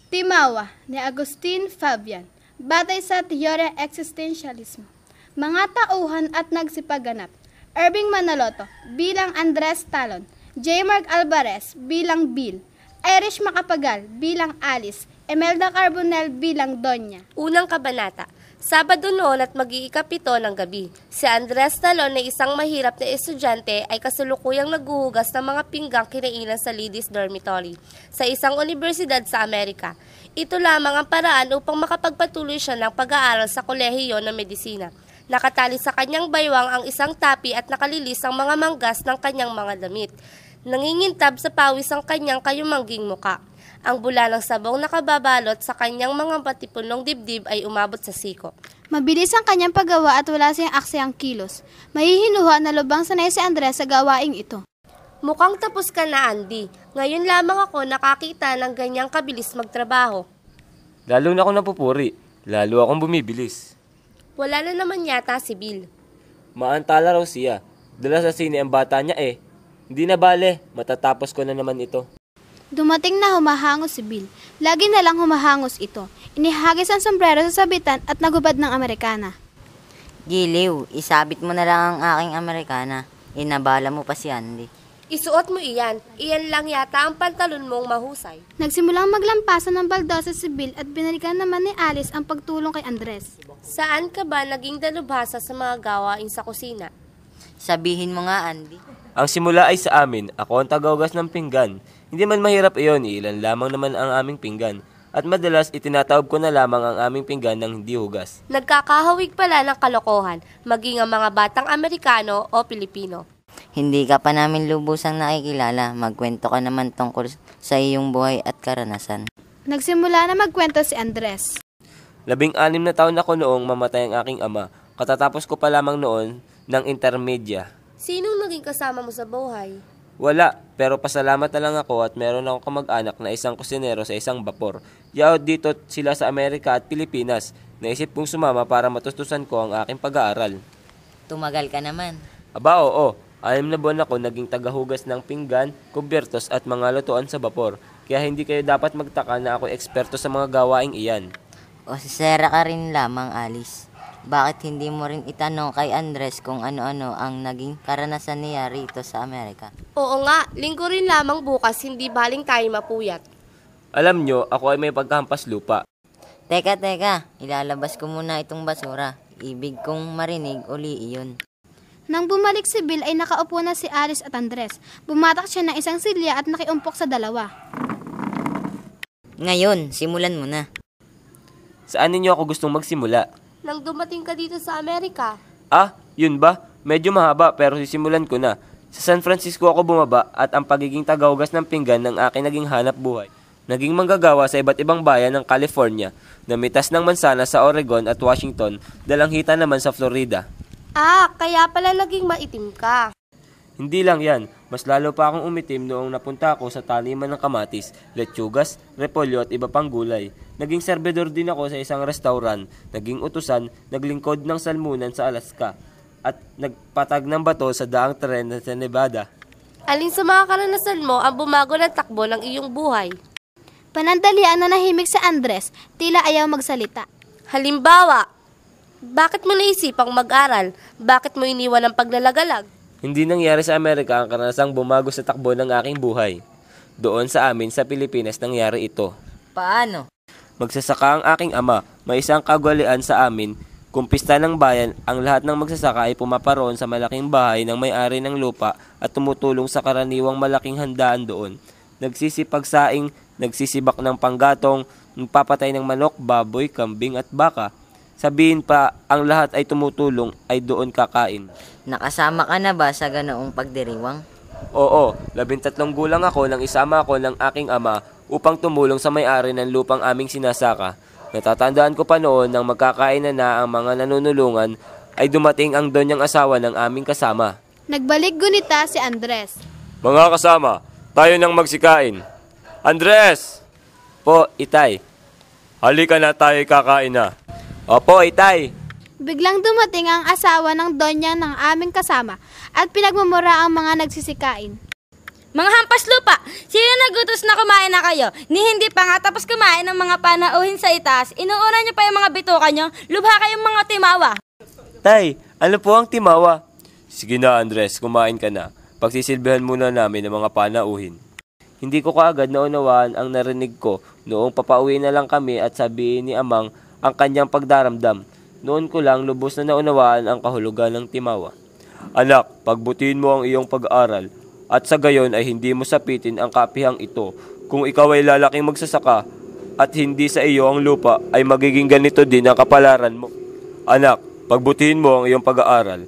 Timawa ni Agustin Fabian, batay sa teorya existentialismo. Mga tauhan at nagsipaganap. Irving Manaloto bilang Andres Talon, J. Mark Alvarez bilang Bill, Irish Macapagal bilang Alice, Imelda Carbonell bilang Donya. Unang kabanata. Sabado noon at mag-iikapito ng gabi. Si Andres Talon na isang mahirap na estudyante ay kasalukuyang naghuhugas ng mga pinggang kinainan sa ladies dormitory sa isang universidad sa Amerika. Ito lamang ang paraan upang makapagpatuloy siya ng pag-aaral sa kolehiyo ng medisina. Nakatali sa kanyang baywang ang isang tapi at nakalilis ang mga manggas ng kanyang mga damit. Nangingintab sa pawis ang kanyang kayumangging muka. Ang bula ng sabong nakababalot sa kanyang mga patipunong dibdib ay umabot sa siko. Mabilis ang kanyang paggawa at wala siyang aksayang kilos. Mahihinuha na lubang sanay si Andres sa gawaing ito. Mukhang tapos ka na, Andy. Ngayon lamang ako nakakita ng ganyang kabilis magtrabaho. Lalo na ako napupuri. Lalo akong bumibilis. Wala na naman yata si Bill. Maantala raw siya. Dala sa sine ang bata niya eh. Hindi na bale, matatapos ko na naman ito. Dumating na humahangos si Bill. Lagi na lang humahangos ito. Inihagis ang sombrero sa sabitan at nagubad ng Amerikana. Giliw, isabit mo na lang ang aking Amerikana. Inabala mo pa si Andy. Isuot mo iyan. Iyan lang yata ang pantalon mong mahusay. Nagsimulang maglampasan ng baldosa si Bill at binalikan naman ni Alice ang pagtulong kay Andres. Saan ka ba naging dalubhasa sa mga gawain sa kusina? Sabihin mo nga, Andy. Ang simula ay sa amin, ako ang tagaugas ng pinggan. Hindi man mahirap iyon, ilan lamang naman ang aming pinggan. At madalas itinatawag ko na lamang ang aming pinggan ng hindi hugas. Nagkakahawig pala ng kalokohan, maging ang mga batang Amerikano o Pilipino. Hindi ka pa namin lubusang nakikilala. Magkwento ka naman tungkol sa iyong buhay at karanasan. Nagsimula na magkwento si Andres. 16 na taon ako noong mamatay ang aking ama. Katatapos ko pa lamang noon ng intermedia. Sinong naging kasama mo sa buhay? Wala, pero pasalamat na lang ako at meron akong kamag-anak na isang kusinero sa isang bapor. Yaod dito sila sa Amerika at Pilipinas. Naisip kong sumama para matustusan ko ang aking pag-aaral. Tumagal ka naman. Aba oo, 6 na buwan ako naging tagahugas ng pinggan, kubyertos at mga lutuan sa bapor. Kaya hindi kayo dapat magtaka na ako eksperto sa mga gawaing iyan. O sisera ka rin lamang, Alice. Bakit hindi mo rin itanong kay Andres kung ano-ano ang naging karanasan niya rito sa Amerika? Oo nga, linggo rin lamang bukas, hindi baling tayo mapuyat. Alam nyo, ako ay may pagkahampas lupa. Teka, ilalabas ko muna itong basura. Ibig kong marinig uli iyon. Nang bumalik si Bill ay nakaupo na si Alice at Andres. Bumatak siya ng isang silya at nakiumpok sa dalawa. Ngayon, simulan mo na. Saan ninyo ako gustong magsimula? Nang dumating ka dito sa Amerika. Ah, yun ba? Medyo mahaba pero sisimulan ko na. Sa San Francisco ako bumaba at ang pagiging tagahugas ng pinggan ng aking naging hanap buhay. Naging manggagawa sa iba't ibang bayan ng California, namitas ng mansana sa Oregon at Washington, dalanghita naman sa Florida. Ah, kaya pala naging maitim ka. Hindi lang yan, mas lalo pa akong umitim noong napunta ako sa taniman ng kamatis, lechugas, repolyo at iba pang gulay. Naging serbedor din ako sa isang restaurant, naging utusan, naglingkod ng salmunan sa Alaska, at nagpatag ng bato sa daang tren sa Nevada. Alin sa mga karanasan mo ang bumago ng takbo ng iyong buhay? Panandalian na nahimik si Andres, tila ayaw magsalita. Halimbawa, bakit mo naisipang mag-aral? Bakit mo iniwan ang paglalagalag? Hindi nangyari sa Amerika ang karanasang bumago sa takbo ng aking buhay. Doon sa amin sa Pilipinas nangyari ito. Paano? Magsasaka ang aking ama, may isang kagwalian sa amin. Kumpista ng bayan, ang lahat ng magsasaka ay pumaparoon sa malaking bahay ng may-ari ng lupa at tumutulong sa karaniwang malaking handaan doon. Nagsisipagsaing, nagsisibak ng panggatong, nagpapatay ng manok, baboy, kambing at baka. Sabihin pa, ang lahat ay tumutulong ay doon kakain. Nakasama ka na ba sa ganoong pagdiriwang? Oo, 13 gulang ako nang isama ako ng aking ama upang tumulong sa may-ari ng lupang aming sinasaka. Natatandaan ko pa noon nang magkakain na ang mga nanunulungan ay dumating ang donyang asawa ng aming kasama. Nagbalik gunita si Andres. Mga kasama, tayo nang magsikain. Andres! Po, itay. Halika na tayo kakain na. Opo, itay. Biglang dumating ang asawa ng donya ng aming kasama at pinagmumura ang mga nagsisikain. Mga hampas lupa, sino nagutos na kumain na kayo? Ni hindi pa nga tapos kumain ng mga panauhin sa itaas, inuuna niyo pa yung mga bituka niyo, lubha kayong mga timawa. Tay, ano po ang timawa? Sige na Andres, kumain ka na. Pagsisilbihan muna namin ng mga panauhin. Hindi ko kaagad naunawaan ang narinig ko noong papauwi na lang kami at sabihin ni Amang ang kanyang pagdaramdam. Noon ko lang lubos na naunawaan ang kahulugan ng timawa. Anak, pagbutihin mo ang iyong pag-aaral at sa gayon ay hindi mo sapitin ang kapihang ito. Kung ikaw ay lalaking magsasaka at hindi sa iyo ang lupa ay magiging ganito din ang kapalaran mo. Anak, pagbutihin mo ang iyong pag-aaral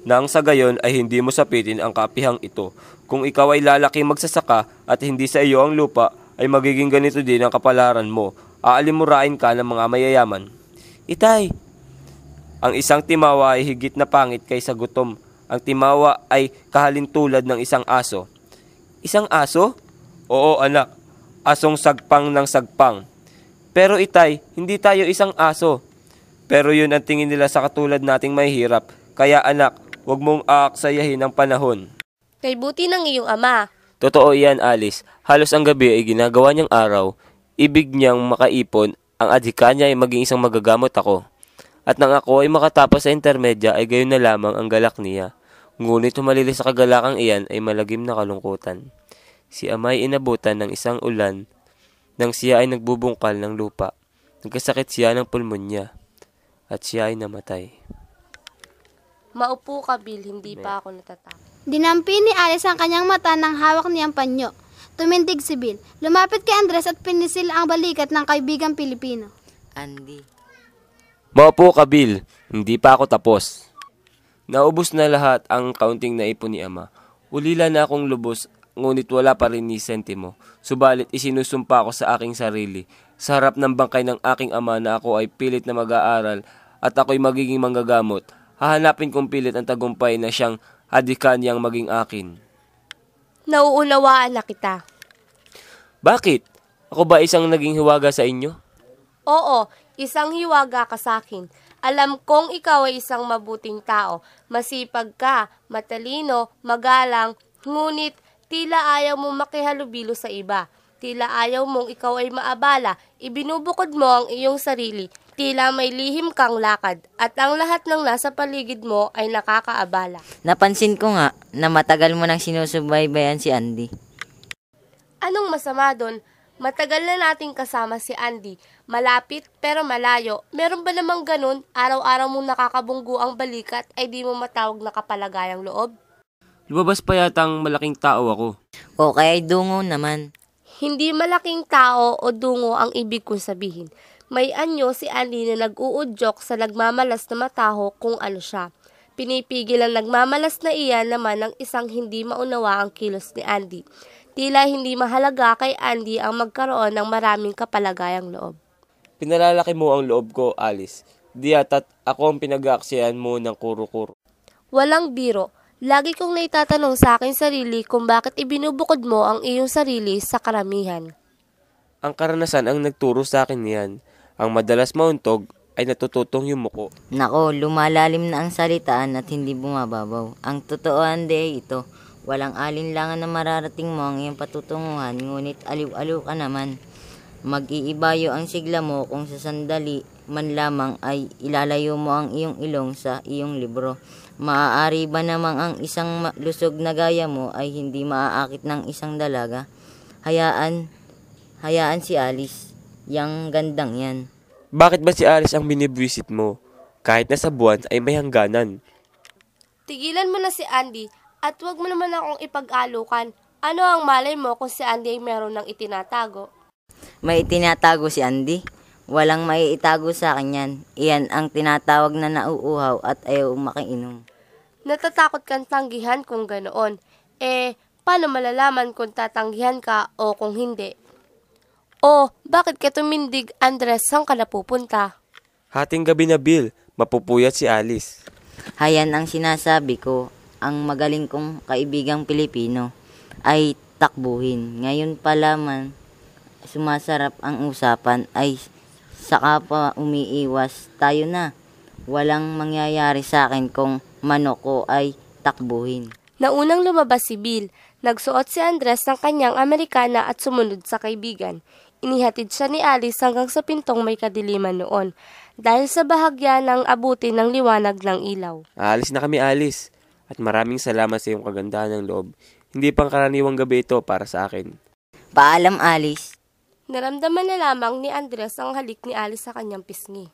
nang sa gayon ay hindi mo sapitin ang kapihang ito. Kung ikaw ay lalaking magsasaka at hindi sa iyo ang lupa ay magiging ganito din ang kapalaran mo. Aalimurain ka ng mga mayayaman. Itay, ang isang timawa ay higit na pangit kaysa gutom. Ang timawa ay kahalintulad ng isang aso. Isang aso? Oo anak, asong sagpang ng sagpang. Pero itay, hindi tayo isang aso. Pero yun ang tingin nila sa katulad nating mahihirap. Kaya anak, huwag mong aaksayahin ang panahon. Kay buti ng iyong ama. Totoo yan Alice, halos ang gabi ay ginagawa niyang araw. Ibig niyang makaipon, ang adhika niya ay maging isang magagamot ako. At nang ako ay makatapos sa intermedya ay gayon na lamang ang galak niya. Ngunit humalili sa kagalakang iyan ay malagim na kalungkutan. Si ama ay inabutan ng isang ulan nang siya ay nagbubungkal ng lupa. Nagkasakit siya ng pulmonya at siya ay namatay. Maupo ka, Bill, hindi pa ako natatakot. Dinampi ni Alice ang kanyang mata ng hawak niyang panyo. Tumindig si Bill. Lumapit kay Andres at pinisil ang balikat ng kaibigang Pilipino. Andy. Maupo ka Bill, hindi pa ako tapos. Naubos na lahat ang kaunting naipon ni ama. Ulila na akong lubos, ngunit wala pa rin ni sentimo. Subalit isinusumpa ko sa aking sarili, sa harap ng bangkay ng aking ama na ako ay pilit na mag-aaral at ako'y magiging manggagamot. Hahanapin kong pilit ang tagumpay na siyang hadikan niyang maging akin. Nauunawaan na kita. Bakit? Ako ba isang naging hiwaga sa inyo? Oo, isang hiwaga ka sa akin. Alam kong ikaw ay isang mabuting tao. Masipag ka, matalino, magalang, ngunit tila ayaw mong makihalubilo sa iba. Tila ayaw mong ikaw ay maabala. Ibinubukod mo ang iyong sarili. Tila may lihim kang lakad at ang lahat ng nasa paligid mo ay nakakaabala. Napansin ko nga na matagal mo nang sinusubaybayan si Andy. Anong masama doon? Matagal na nating kasama si Andy. Malapit pero malayo. Meron ba namang ganun? Araw-araw mong nakakabunggo ang balikat ay di mo matawag na kapalagayang loob? Lumabas pa yatang malaking tao ako. O kaya dungo naman. Hindi malaking tao o dungo ang ibig kong sabihin. May anyo si Andy na nag-uudyok sa nagmamalas na mataho kung ano siya. Pinipigil ang nagmamalas na iyan naman ng isang hindi maunawa ang kilos ni Andy. Tila hindi mahalaga kay Andy ang magkaroon ng maraming kapalagayang loob. Pinalalaki mo ang loob ko, Alice. Di yata't ako ang pinag-aaksiyan mo ng kuro-kuro. Walang biro. Lagi kong naitatanong sa aking sarili kung bakit ibinubukod mo ang iyong sarili sa karamihan. Ang karanasan ang nagturo sa akin niyan. Ang madalas mauntog ay natututong yumuko. Nako, lumalalim na ang salitaan at hindi bumababaw. Ang totoo Andy ay ito. Walang alinlangan na mararating mo ang iyong patutunguhan, ngunit aliw-aliw ka naman. Mag-iibayo ang sigla mo kung sa sandali man lamang ay ilalayo mo ang iyong ilong sa iyong libro. Maaari ba namang ang isang lusog na gaya mo ay hindi maaakit ng isang dalaga? Hayaan si Alice, yang gandang yan. Bakit ba si Alice ang binibwisit mo? Kahit na sa buwan ay may hangganan. Tigilan mo na si Andy at huwag mo naman akong ipag-alukan. Ano ang malay mo kung si Andy ay meron ng itinatago? May itinatago si Andy? Walang maiitago sa akin yan. Iyan ang tinatawag na nauuhaw at ayaw makiinom. Natatakot kang tanggihan kung ganoon. Paano malalaman kung tatanggihan ka o kung hindi? O, bakit ka tumindig, Andres, saan ka napupunta? Hating gabi na Bill, mapupuyat si Alice. Hayan ang sinasabi ko, ang magaling kong kaibigang Pilipino ay takbuhin. Ngayon pa lamang sumasarap ang usapan ay saka pa umiiwas tayo na. Walang mangyayari sa akin kung manok ko ay takbuhin. Naunang lumabas si Bill. Nagsuot si Andres ng kanyang Amerikana at sumunod sa kaibigan. Inihatid siya ni Alice hanggang sa pintong may kadiliman noon, dahil sa bahagya ng abutin ng liwanag ng ilaw. Aalis na kami, Alice. At maraming salamat sa iyong kagandahan ng loob. Hindi pang karaniwang gabi ito para sa akin. Paalam, Alice. Naramdaman na lamang ni Andres ang halik ni Alice sa kanyang pisngi.